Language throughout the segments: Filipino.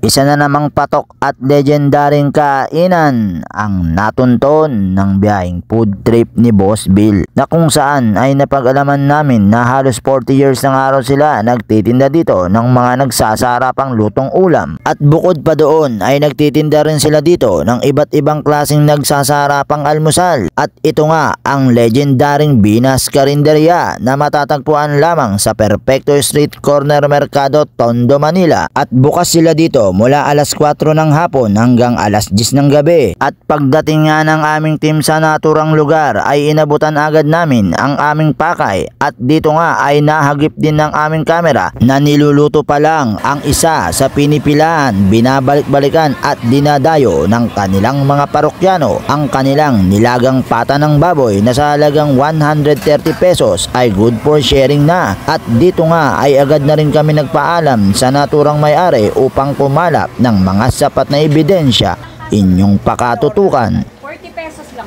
Isa na namang patok at legendaring kainan ang natunton ng biyaheng food trip ni Boss Bill, na kung saan ay napag-alaman namin na halos 40 years ng araw sila nagtitinda dito ng mga nagsasarapang lutong ulam. At bukod pa doon ay nagtitinda rin sila dito ng iba't ibang klaseng nagsasarapang almusal. At ito nga ang legendaring Binas Carinderia na matatagpuan lamang sa Perfecto Street Corner Mercado, Tondo, Manila. At bukas sila dito mula alas 4 ng hapon hanggang alas 10 ng gabi. At pagdating nga ng aming team sa naturang lugar ay inabutan agad namin ang aming pakay. At dito nga ay nahagip din ng aming kamera na niluluto pa lang ang isa sa pinipilahan, binabalik-balikan at dinadayo ng kanilang mga parokyano. Ang kanilang nilagang pata ng baboy na sa halagang 130 pesos ay good for sharing na. At dito nga ay agad na rin kami nagpaalam sa naturang may-ari upang pumalap ng mga sapat na ebidensya. Inyong pakatutukan. 40 pesos lang.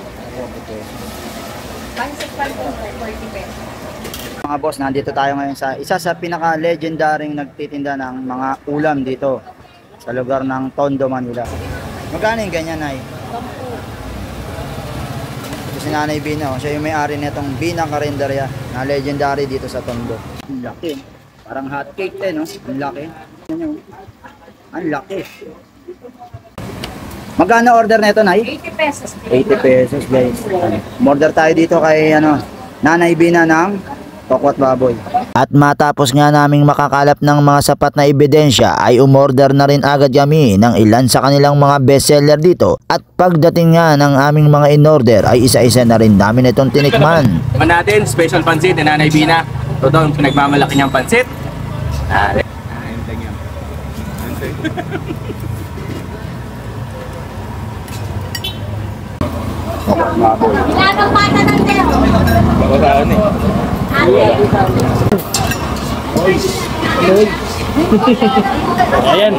Pansip palpong 40 pesos. Mga boss, nandito tayo ngayon sa isa sa pinaka-legendaring nagtitinda ng mga ulam dito sa lugar ng Tondo, Manila. Magkano yung ganyan, Nay? 10. Si Nanay Bina, siya yung may-ari nitong Bina Carinderia na legendary dito sa Tondo. Ang laki. Parang hotcake din, no? Ang laki. Ang laki. Magkano order nito, Nay? 80 pesos. 80 pesos, guys. Order tayo dito kay Nanay Bina ng tokwat baboy. At matapos nga naming makakalap ng mga sapat na ebidensya ay umorder na rin agad kami ng ilan sa kanilang mga bestseller dito. At pagdating nga ng aming mga in-order ay isa-isa na rin namin itong tinikman. Naman natin, special pansit ni Nanay Bina. Ito daw, pinagmamalaki niyang pansit. Ilanong pata ng Teo. Babataan eh. Ayan.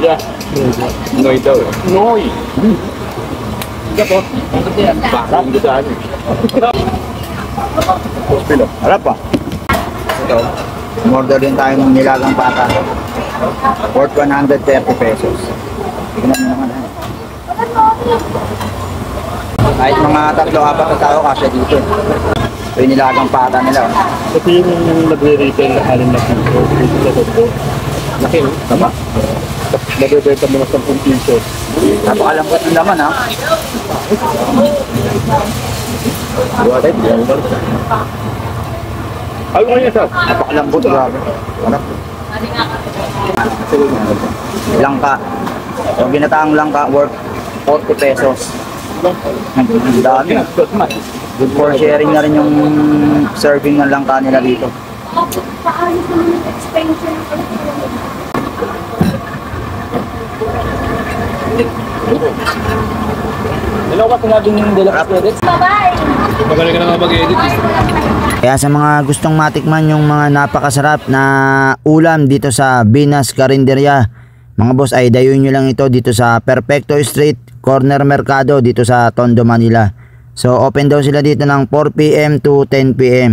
Noy daw eh. Noy. Ika po. Baka ang dudaan eh. Pilo. Harap pa. Ito, umorder din tayo ng nilagang pata. Worth 130 pesos. Tignan mo naman. Kahit mga 3-4 na tao kasya dito. Ito yung nilagang pata nila. Ito yung nagre-retail na halin na piso. Laki, no? Tama. Nabibenta mo na 10 piso. Napakalambot ng laman, ha? Buwalit, yan. Ayaw ko niya, sir. Napakalambot, grabe. Harap. Langka. Yung ginataang langka worth 40 pesos. Ang dami. Good for sharing na rin yung serving ng langka nila dito. Paano ko yung expension? Hello ka, sinabing yung deluxe credits? Bye-bye! Magaling ka na nga mag-edit. Kaya sa mga gustong matikman yung mga napakasarap na ulam dito sa Binas Carinderia, mga boss, ay dayuin nyo lang ito dito sa Perfecto Street Corner Mercado dito sa Tondo, Manila. So open daw sila dito ng 4 PM to 10 PM.